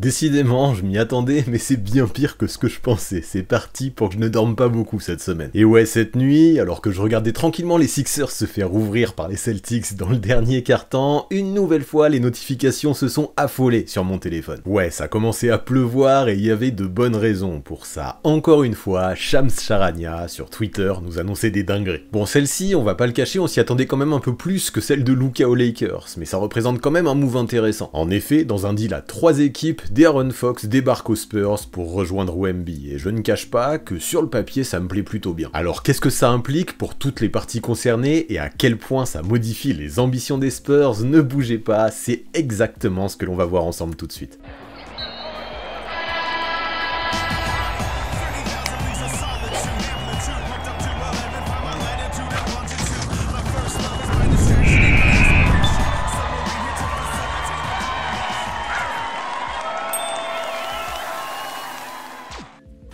Décidément, je m'y attendais, mais c'est bien pire que ce que je pensais. C'est parti pour que je ne dorme pas beaucoup cette semaine. Et ouais, cette nuit, alors que je regardais tranquillement les Sixers se faire ouvrir par les Celtics dans le dernier quart-temps, une nouvelle fois, les notifications se sont affolées sur mon téléphone. Ouais, ça commençait à pleuvoir et il y avait de bonnes raisons pour ça. Encore une fois, Shams Charania sur Twitter nous annonçait des dingueries. Bon, celle-ci, on va pas le cacher, on s'y attendait quand même un peu plus que celle de Luka aux Lakers, mais ça représente quand même un move intéressant. En effet, dans un deal à 3 équipes, De'Aaron Fox débarque aux Spurs pour rejoindre Wemby, et je ne cache pas que sur le papier ça me plaît plutôt bien. Alors qu'est-ce que ça implique pour toutes les parties concernées, et à quel point ça modifie les ambitions des Spurs? Ne bougez pas, c'est exactement ce que l'on va voir ensemble tout de suite.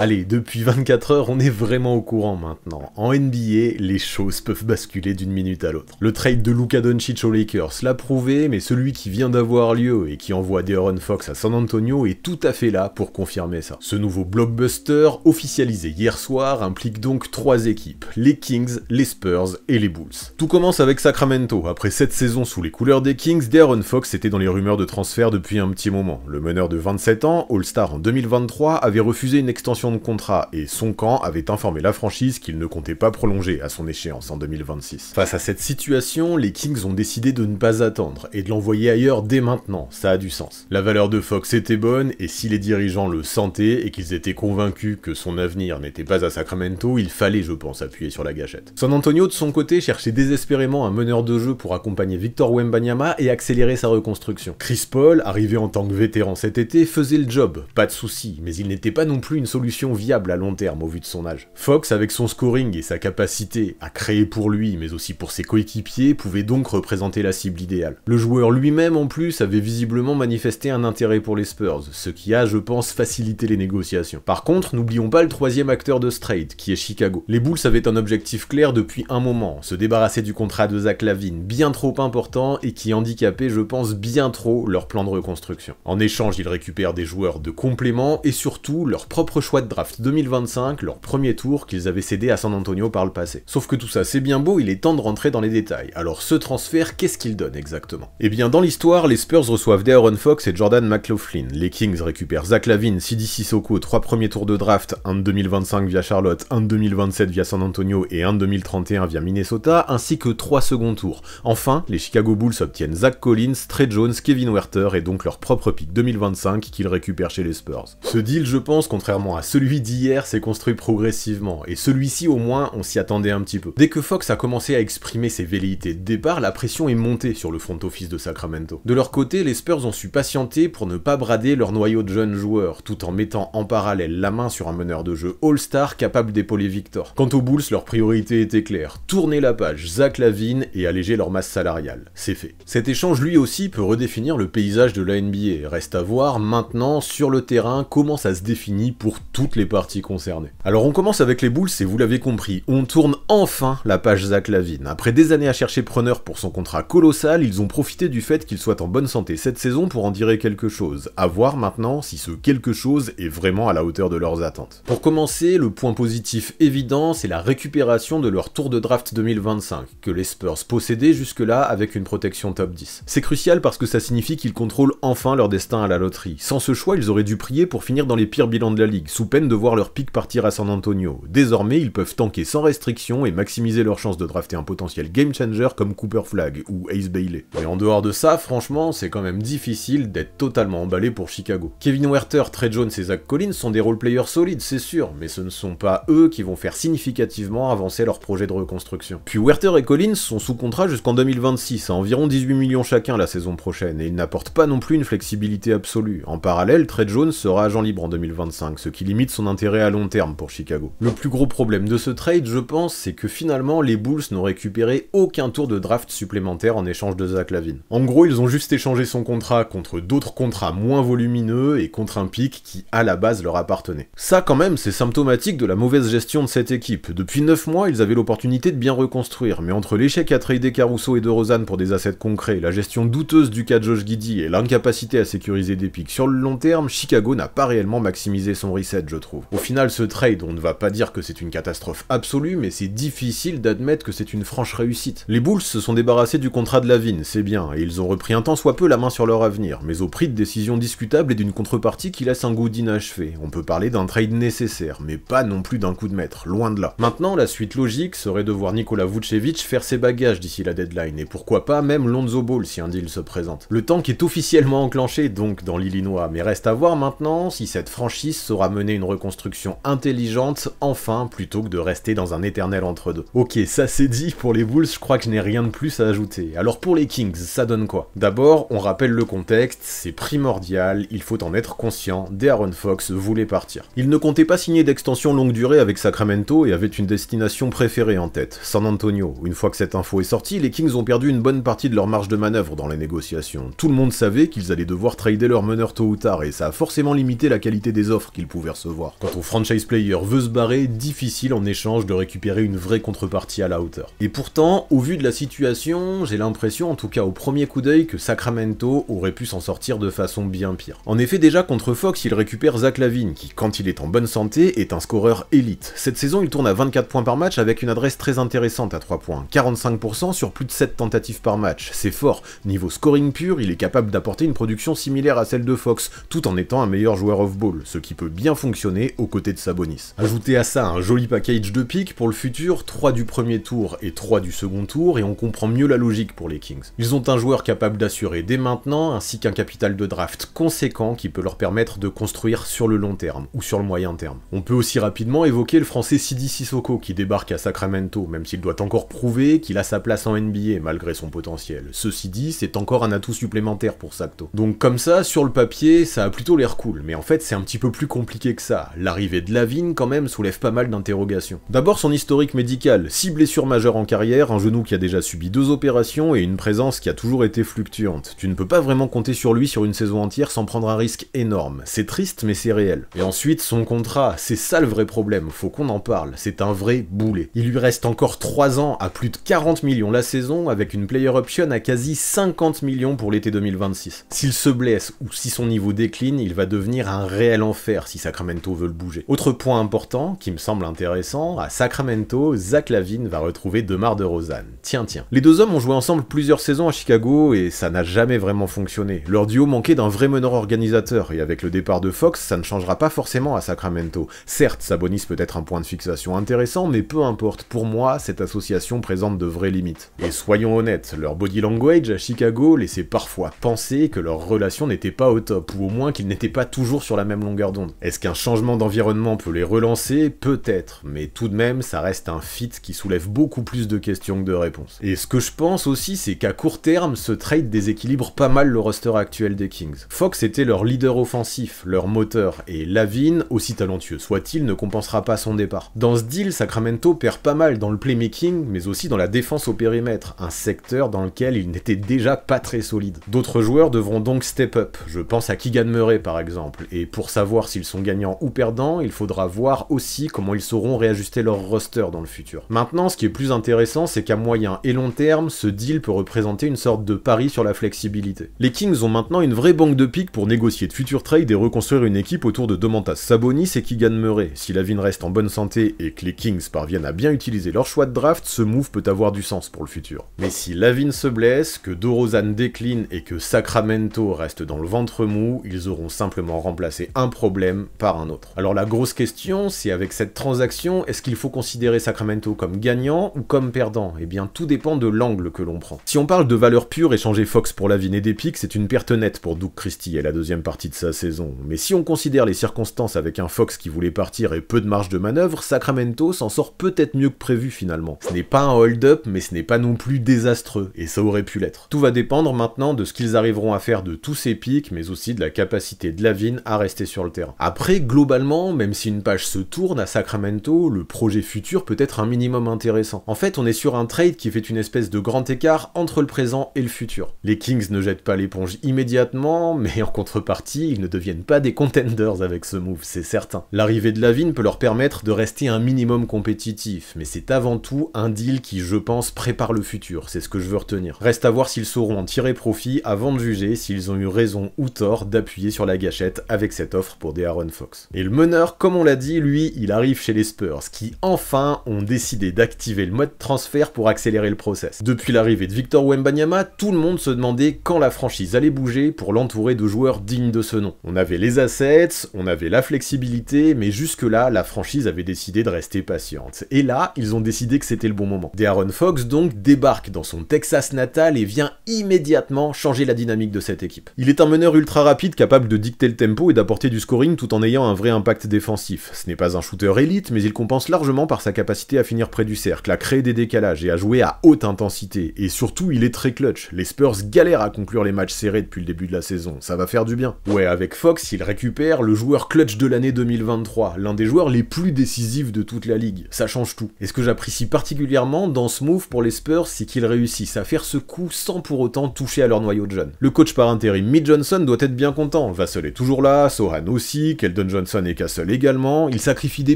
Allez, depuis 24 heures, on est vraiment au courant maintenant. En NBA, les choses peuvent basculer d'une minute à l'autre. Le trade de Luka Doncic aux Lakers l'a prouvé, mais celui qui vient d'avoir lieu et qui envoie De'Aaron Fox à San Antonio est tout à fait là pour confirmer ça. Ce nouveau blockbuster, officialisé hier soir, implique donc 3 équipes, les Kings, les Spurs et les Bulls. Tout commence avec Sacramento. Après 7 saisons sous les couleurs des Kings, De'Aaron Fox était dans les rumeurs de transfert depuis un petit moment. Le meneur de 27 ans, All-Star en 2023, avait refusé une extension de contrat et son camp avait informé la franchise qu'il ne comptait pas prolonger à son échéance en 2026. Face à cette situation, les Kings ont décidé de ne pas attendre et de l'envoyer ailleurs dès maintenant, ça a du sens. La valeur de Fox était bonne et si les dirigeants le sentaient et qu'ils étaient convaincus que son avenir n'était pas à Sacramento, il fallait, je pense, appuyer sur la gâchette. San Antonio, de son côté, cherchait désespérément un meneur de jeu pour accompagner Victor Wembanyama et accélérer sa reconstruction. Chris Paul, arrivé en tant que vétéran cet été, faisait le job, pas de souci, mais il n'était pas non plus une solution viable à long terme au vu de son âge. Fox, avec son scoring et sa capacité à créer pour lui, mais aussi pour ses coéquipiers, pouvait donc représenter la cible idéale. Le joueur lui-même, en plus, avait visiblement manifesté un intérêt pour les Spurs, ce qui a, je pense, facilité les négociations. Par contre, n'oublions pas le troisième acteur de ce trade, qui est Chicago. Les Bulls avaient un objectif clair depuis un moment, se débarrasser du contrat de Zach LaVine, bien trop important et qui handicapait, je pense, bien trop leur plan de reconstruction. En échange, ils récupèrent des joueurs de complément et surtout leur propre choix de draft 2025, leur premier tour qu'ils avaient cédé à San Antonio par le passé. Sauf que tout ça c'est bien beau, il est temps de rentrer dans les détails. Alors ce transfert, qu'est-ce qu'il donne exactement? Eh bien dans l'histoire, les Spurs reçoivent De'Aaron Fox et Jordan McLaughlin. Les Kings récupèrent Zach LaVine, Sidi Sissoko, 3 premiers tours de draft, un de 2025 via Charlotte, un de 2027 via San Antonio et un de 2031 via Minnesota, ainsi que 3 seconds tours. Enfin, les Chicago Bulls obtiennent Zach Collins, Trey Jones, Kevin Huerter et donc leur propre pick 2025 qu'ils récupèrent chez les Spurs. Ce deal, je pense, contrairement à celui d'hier, s'est construit progressivement, et celui-ci au moins on s'y attendait un petit peu. Dès que Fox a commencé à exprimer ses velléités de départ, la pression est montée sur le front office de Sacramento. De leur côté, les Spurs ont su patienter pour ne pas brader leur noyau de jeunes joueurs, tout en mettant en parallèle la main sur un meneur de jeu All-Star capable d'épauler Victor. Quant aux Bulls, leur priorité était claire, tourner la page Zach LaVine et alléger leur masse salariale. C'est fait. Cet échange lui aussi peut redéfinir le paysage de la NBA, reste à voir maintenant sur le terrain comment ça se définit pour toutes les parties concernées. Alors on commence avec les Bulls et vous l'avez compris, on tourne enfin la page Zach LaVine. Après des années à chercher preneur pour son contrat colossal, ils ont profité du fait qu'il soit en bonne santé cette saison pour en tirer quelque chose. À voir maintenant si ce quelque chose est vraiment à la hauteur de leurs attentes. Pour commencer, le point positif évident, c'est la récupération de leur tour de draft 2025, que les Spurs possédaient jusque-là avec une protection top 10. C'est crucial parce que ça signifie qu'ils contrôlent enfin leur destin à la loterie. Sans ce choix, ils auraient dû prier pour finir dans les pires bilans de la ligue, sous peine de voir leur pick partir à San Antonio. Désormais, ils peuvent tanker sans restriction et maximiser leurs chances de drafter un potentiel game changer comme Cooper Flagg ou Ace Bailey. Mais en dehors de ça, franchement, c'est quand même difficile d'être totalement emballé pour Chicago. Kevin Huerter, Trey Jones et Zach Collins sont des role-players solides, c'est sûr, mais ce ne sont pas eux qui vont faire significativement avancer leur projet de reconstruction. Puis Huerter et Collins sont sous contrat jusqu'en 2026, à environ 18 millions chacun la saison prochaine, et ils n'apportent pas non plus une flexibilité absolue. En parallèle, Trey Jones sera agent libre en 2025, ce qui limite limite son intérêt à long terme pour Chicago. Le plus gros problème de ce trade, je pense, c'est que finalement les Bulls n'ont récupéré aucun tour de draft supplémentaire en échange de Zach LaVine. En gros, ils ont juste échangé son contrat contre d'autres contrats moins volumineux et contre un pic qui, à la base, leur appartenait. Ça, quand même, c'est symptomatique de la mauvaise gestion de cette équipe. Depuis 9 mois, ils avaient l'opportunité de bien reconstruire, mais entre l'échec à trader Caruso et DeRozan pour des assets concrets, la gestion douteuse du cas Josh Giddey et l'incapacité à sécuriser des pics sur le long terme, Chicago n'a pas réellement maximisé son reset, je trouve. Au final, ce trade, on ne va pas dire que c'est une catastrophe absolue, mais c'est difficile d'admettre que c'est une franche réussite. Les Bulls se sont débarrassés du contrat de LaVine, c'est bien, et ils ont repris un tant soit peu la main sur leur avenir, mais au prix de décisions discutables et d'une contrepartie qui laisse un goût d'inachevé. On peut parler d'un trade nécessaire, mais pas non plus d'un coup de maître, loin de là. Maintenant, la suite logique serait de voir Nikola Vucevic faire ses bagages d'ici la deadline, et pourquoi pas même Lonzo Ball si un deal se présente. Le tank est officiellement enclenché donc dans l'Illinois, mais reste à voir maintenant si cette franchise saura mener une reconstruction intelligente, enfin, plutôt que de rester dans un éternel entre-deux. Ok, ça c'est dit, pour les Bulls, je crois que je n'ai rien de plus à ajouter. Alors pour les Kings, ça donne quoi? D'abord, on rappelle le contexte, c'est primordial, il faut en être conscient, De'Aaron Fox voulait partir. Il ne comptait pas signer d'extension longue durée avec Sacramento et avait une destination préférée en tête, San Antonio. Une fois que cette info est sortie, les Kings ont perdu une bonne partie de leur marge de manœuvre dans les négociations. Tout le monde savait qu'ils allaient devoir trader leur meneur tôt ou tard, et ça a forcément limité la qualité des offres qu'ils pouvaient recevoir. Quand ton franchise player veut se barrer, difficile en échange de récupérer une vraie contrepartie à la hauteur. Et pourtant, au vu de la situation, j'ai l'impression, en tout cas au premier coup d'œil, que Sacramento aurait pu s'en sortir de façon bien pire. En effet, déjà contre Fox, il récupère Zach LaVine, qui, quand il est en bonne santé, est un scoreur élite. Cette saison, il tourne à 24 points par match avec une adresse très intéressante à 3 points, 45% sur plus de 7 tentatives par match. C'est fort. Niveau scoring pur, il est capable d'apporter une production similaire à celle de Fox, tout en étant un meilleur joueur off-ball, ce qui peut bien fonctionner aux côtés de Sabonis. Ajoutez à ça un joli package de picks pour le futur, 3 du premier tour et 3 du second tour, et on comprend mieux la logique pour les Kings. Ils ont un joueur capable d'assurer dès maintenant, ainsi qu'un capital de draft conséquent qui peut leur permettre de construire sur le long terme, ou sur le moyen terme. On peut aussi rapidement évoquer le français Sidi Sissoko qui débarque à Sacramento, même s'il doit encore prouver qu'il a sa place en NBA malgré son potentiel. Ceci dit, c'est encore un atout supplémentaire pour Sacto. Donc comme ça, sur le papier, ça a plutôt l'air cool, mais en fait c'est un petit peu plus compliqué que ça. L'arrivée de LaVine quand même soulève pas mal d'interrogations. D'abord son historique médical, 6 blessures majeures en carrière, un genou qui a déjà subi 2 opérations et une présence qui a toujours été fluctuante. Tu ne peux pas vraiment compter sur lui sur une saison entière sans prendre un risque énorme. C'est triste mais c'est réel. Et ensuite son contrat, c'est ça le vrai problème, faut qu'on en parle, c'est un vrai boulet. Il lui reste encore 3 ans à plus de 40 millions la saison avec une player option à quasi 50 millions pour l'été 2026. S'il se blesse ou si son niveau décline, il va devenir un réel enfer si Sacramento veut le bouger. Autre point important, qui me semble intéressant, à Sacramento, Zach LaVine va retrouver DeMar DeRozan. Tiens. Les deux hommes ont joué ensemble plusieurs saisons à Chicago et ça n'a jamais vraiment fonctionné. Leur duo manquait d'un vrai meneur organisateur et avec le départ de Fox, ça ne changera pas forcément à Sacramento. Certes, Sabonis peut être un point de fixation intéressant, mais peu importe, pour moi, cette association présente de vraies limites. Et soyons honnêtes, leur body language à Chicago laissait parfois penser que leur relation n'était pas au top, ou au moins qu'ils n'étaient pas toujours sur la même longueur d'onde. Est-ce qu'un changement d'environnement peut les relancer? Peut-être, mais tout de même, ça reste un fit qui soulève beaucoup plus de questions que de réponses. Et ce que je pense aussi, c'est qu'à court terme, ce trade déséquilibre pas mal le roster actuel des Kings. Fox était leur leader offensif, leur moteur, et LaVine, aussi talentueux soit-il, ne compensera pas son départ. Dans ce deal, Sacramento perd pas mal dans le playmaking, mais aussi dans la défense au périmètre, un secteur dans lequel il n'était déjà pas très solide. D'autres joueurs devront donc step up, je pense à Keegan Murray par exemple, et pour savoir s'ils sont gagnants ou perdants, il faudra voir aussi comment ils sauront réajuster leur roster dans le futur. Maintenant, ce qui est plus intéressant, c'est qu'à moyen et long terme, ce deal peut représenter une sorte de pari sur la flexibilité. Les Kings ont maintenant une vraie banque de picks pour négocier de futurs trades et reconstruire une équipe autour de Domantas Sabonis et Keegan Murray. Si LaVine reste en bonne santé et que les Kings parviennent à bien utiliser leur choix de draft, ce move peut avoir du sens pour le futur. Mais si LaVine se blesse, que DeRozan décline et que Sacramento reste dans le ventre mou, ils auront simplement remplacé un problème par un autre. Alors la grosse question, c'est avec cette transaction, est-ce qu'il faut considérer Sacramento comme gagnant ou comme perdant? Eh bien tout dépend de l'angle que l'on prend. Si on parle de valeur pure, échanger Fox pour LaVine et des picks, c'est une perte nette pour Doug Christie et la deuxième partie de sa saison. Mais si on considère les circonstances avec un Fox qui voulait partir et peu de marge de manœuvre, Sacramento s'en sort peut-être mieux que prévu finalement. Ce n'est pas un hold-up, mais ce n'est pas non plus désastreux, et ça aurait pu l'être. Tout va dépendre maintenant de ce qu'ils arriveront à faire de tous ces picks, mais aussi de la capacité de LaVine à rester sur le terrain. Après, globalement, même si une page se tourne à Sacramento, le projet futur peut être un minimum intéressant. En fait, on est sur un trade qui fait une espèce de grand écart entre le présent et le futur. Les Kings ne jettent pas l'éponge immédiatement, mais en contrepartie, ils ne deviennent pas des contenders avec ce move, c'est certain. L'arrivée de Lavine peut leur permettre de rester un minimum compétitif, mais c'est avant tout un deal qui, je pense, prépare le futur, c'est ce que je veux retenir. Reste à voir s'ils sauront en tirer profit avant de juger s'ils ont eu raison ou tort d'appuyer sur la gâchette avec cette offre pour De'Aaron Fox. Et le meneur, comme on l'a dit, lui, il arrive chez les Spurs, qui enfin ont décidé d'activer le mode transfert pour accélérer le process. Depuis l'arrivée de Victor Wembanyama, tout le monde se demandait quand la franchise allait bouger pour l'entourer de joueurs dignes de ce nom. On avait les assets, on avait la flexibilité, mais jusque-là, la franchise avait décidé de rester patiente. Et là, ils ont décidé que c'était le bon moment. De'Aaron Fox, donc, débarque dans son Texas natal et vient immédiatement changer la dynamique de cette équipe. Il est un meneur ultra rapide, capable de dicter le tempo et d'apporter du scoring tout en ayant un vrai impact défensif. Ce n'est pas un shooter élite, mais il compense largement par sa capacité à finir près du cercle, à créer des décalages et à jouer à haute intensité. Et surtout, il est très clutch. Les Spurs galèrent à conclure les matchs serrés depuis le début de la saison, ça va faire du bien. Ouais, avec Fox, il récupère le joueur clutch de l'année 2023, l'un des joueurs les plus décisifs de toute la ligue. Ça change tout. Et ce que j'apprécie particulièrement dans ce move pour les Spurs, c'est qu'ils réussissent à faire ce coup sans pour autant toucher à leur noyau de jeunes. Le coach par intérim Mitch Johnson doit être bien content. Vassell est toujours là, Sohan aussi, Keldon Johnson et Castle également. Ils sacrifient des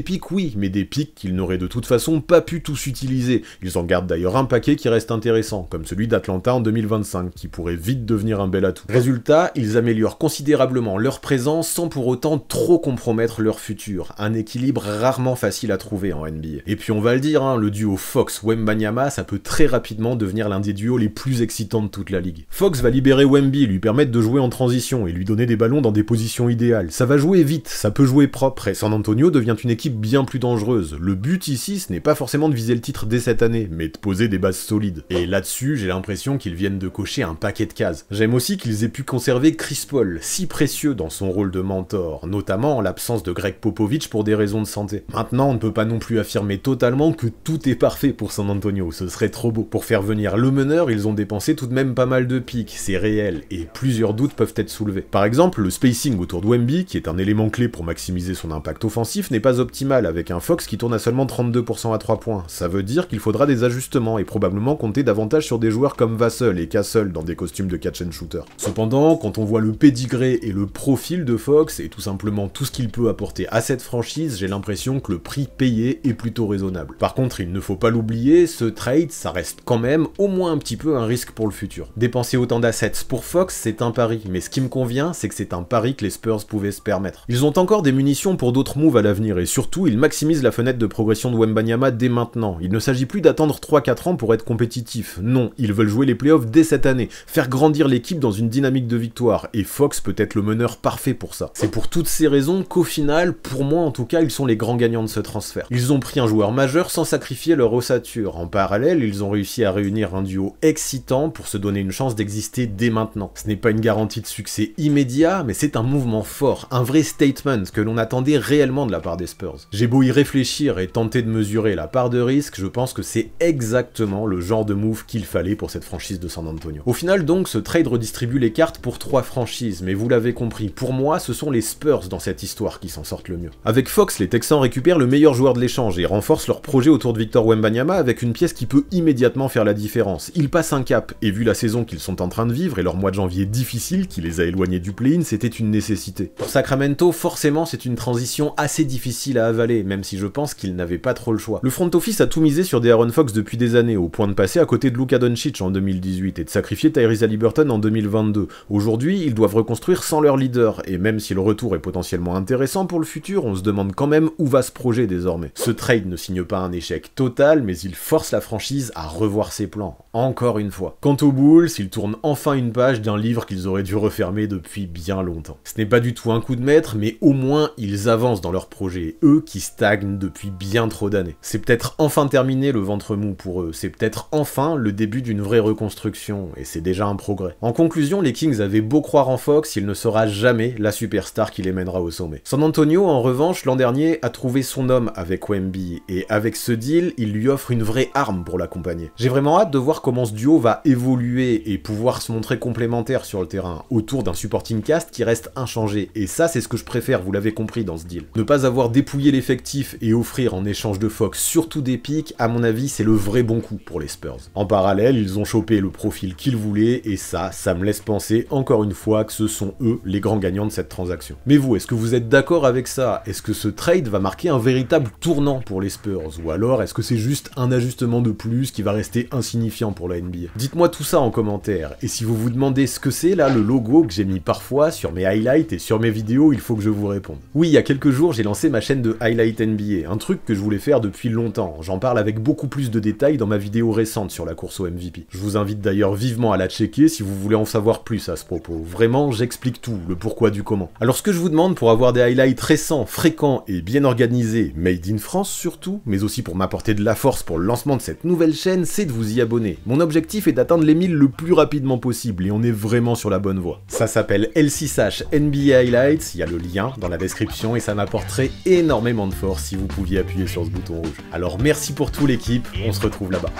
pics, oui, mais des pics qu'ils n'auraient de toute façon pas pu tous utiliser. Ils en gardent d'ailleurs un paquet qui reste intéressant, comme celui d'Atlanta en 2025, qui pourrait vite devenir un bel atout. Résultat, ils améliorent considérablement leur présence sans pour autant trop compromettre leur futur. Un équilibre rarement facile à trouver en NBA. Et puis on va le dire, hein, le duo Fox-Wembanyama, ça peut très rapidement devenir l'un des duos les plus excitants de toute la ligue. Fox va libérer Wemby, lui permettre de jouer en transition et lui donner des ballons dans des positions idéales. Ça va jouer vite, ça peut jouer propre, et San Antonio devient une équipe bien plus dangereuse. Le but ici, ce n'est pas forcément de viser le titre dès cette année, mais de poser des bases solides. Et là-dessus, j'ai l'impression qu'ils viennent de cocher un paquet de cases. J'aime aussi qu'ils aient pu conserver Chris Paul, si précieux dans son rôle de mentor, notamment en l'absence de Greg Popovich pour des raisons de santé. Maintenant, on ne peut pas non plus affirmer totalement que tout est parfait pour San Antonio, ce serait trop beau. Pour faire venir le meneur, ils ont dépensé tout de même pas mal de pics, c'est réel, et plusieurs doutes peuvent être soulevés. Par exemple, le spacing autour de Wemby, qui est un élément clé pour maximiser son impact offensif, n'est pas optimal, avec un Fox qui tourne à seulement 32% à 3 points. Ça veut dire qu'il faudra des ajustements, et probablement compter davantage sur des joueurs comme Vassell et Castle dans des costumes de catch and shooter. Cependant, quand on voit le pédigré et le profil de Fox, et tout simplement tout ce qu'il peut apporter à cette franchise, j'ai l'impression que le prix payé est plutôt raisonnable. Par contre, il ne faut pas l'oublier, ce trade, ça reste quand même au moins un petit peu un risque pour le futur. Dépenser autant d'assets pour Fox, c'est un pari, mais ce qui me convient, c'est que c'est un pari que les Spurs pouvaient se permettre. Ils ont encore des munitions pour d'autres moves à l'avenir, et surtout, ils maximisent la fenêtre de progression de Wembanyama dès maintenant. Il ne s'agit plus d'attendre 3-4 ans pour être compétitif. Non, ils veulent jouer les playoffs dès cette année, faire grandir l'équipe dans une dynamique de victoire, et Fox peut être le meneur parfait pour ça. C'est pour toutes ces raisons qu'au final, pour moi en tout cas, ils sont les grands gagnants de ce transfert. Ils ont pris un joueur majeur sans sacrifier leur ossature. En parallèle, ils ont réussi à réunir un duo excitant pour se donner une chance d'exister dès maintenant. Ce n'est pas une garantie de succès immédiat, mais c'est un mouvement fort, un vrai statement que l'on attendait réellement de la part des Spurs. J'ai beau y réfléchir et tenter de mesurer la part de risque, je pense que c'est exactement le genre de move qu'il fallait pour cette franchise de San Antonio. Au final donc, ce trade redistribue les cartes pour 3 franchises, mais vous l'avez compris, pour moi, ce sont les Spurs dans cette histoire qui s'en sortent le mieux. Avec Fox, les Texans récupèrent le meilleur joueur de l'échange et renforcent leur projet autour de Victor Wembanyama avec une pièce qui peut immédiatement faire la différence. Ils passent un cap, et vu la saison qu'ils sont en train de vivre et leur mois de janvier difficile qui les a éloignés du play-in, c'était une nécessité. Pour Sacramento, forcément, c'est une transition assez difficile à avaler, même si je pense qu'ils n'avaient pas trop le choix. Le front office a tout misé sur De'Aaron Fox depuis des années, au point de passer à côté de Luka Doncic en 2018 et de sacrifier Tyrese Haliburton en 2022. Aujourd'hui, ils doivent reconstruire sans leur leader, et même si le retour est potentiellement intéressant pour le futur, on se demande quand même où va ce projet désormais. Ce trade ne signe pas un échec total, mais il force la franchise à revoir ses plans, encore une fois. Quant aux Bulls, ils tournent enfin une page d'un livre qu'ils auraient dû refermer depuis bien longtemps. Ce n'est pas du tout un coup de maître, mais au moins ils avancent dans leur projet, eux qui stagnent depuis bien trop d'années. C'est peut-être enfin terminé le ventre mou pour eux, c'est peut-être enfin le début d'une vraie reconstruction, et c'est déjà un progrès. En conclusion, les Kings avaient beau croire en Fox, il ne sera jamais la superstar qui les mènera au sommet. San Antonio, en revanche, l'an dernier, a trouvé son homme avec Wemby, et avec ce deal, il lui offre une vraie arme pour l'accompagner. J'ai vraiment hâte de voir comment ce duo va évoluer et pouvoir se montrer complémentaire sur le terrain autour d'un supporting cast qui reste inchangé. Et ça, c'est ce que je préfère, vous l'avez compris dans ce deal. Ne pas avoir dépouillé l'effectif et offrir en échange de Fox surtout des pics, à mon avis, c'est le vrai bon coup pour les Spurs. En parallèle, ils ont chopé le profil qu'ils voulaient et ça me laisse penser encore une fois que ce sont eux les grands gagnants de cette transaction. Mais vous, est-ce que vous êtes d'accord avec ça? Est-ce que ce trade va marquer un véritable tournant pour les Spurs? Ou alors est-ce que c'est juste un ajustement de plus qui va rester insignifiant pour la NBA? Dites-moi tout ça en commentaire. Et si vous vous demandez ce que c'est là, le logo que j'ai mis parfois sur mes highlights et sur mes vidéos, il faut que je vous réponde. Oui, il y a quelques jours, j'ai lancé ma chaîne de Highlight NBA, un truc que je voulais faire depuis longtemps. J'en parle avec beaucoup plus de détails dans ma vidéo récente sur la course au MVP. Je vous invite d'ailleurs vivement à la checker si vous voulez en savoir plus à ce propos. Vraiment, j'explique tout, le pourquoi du comment. Alors ce que je vous demande pour avoir des highlights récents, fréquents et bien organisés, made in France surtout, mais aussi pour m'apporter de la force pour le lancement de cette nouvelle chaîne, c'est de vous y abonner. Mon objectif est d'atteindre les 1000 le plus rapidement possible et on est vraiment sur la bonne voie. Ça s'appelle L6H NBA Highlights, il y a le lien dans la description et ça m'apporterait énormément de force si vous pouviez appuyer sur ce bouton rouge. Alors merci pour tout l'équipe, on se retrouve là-bas.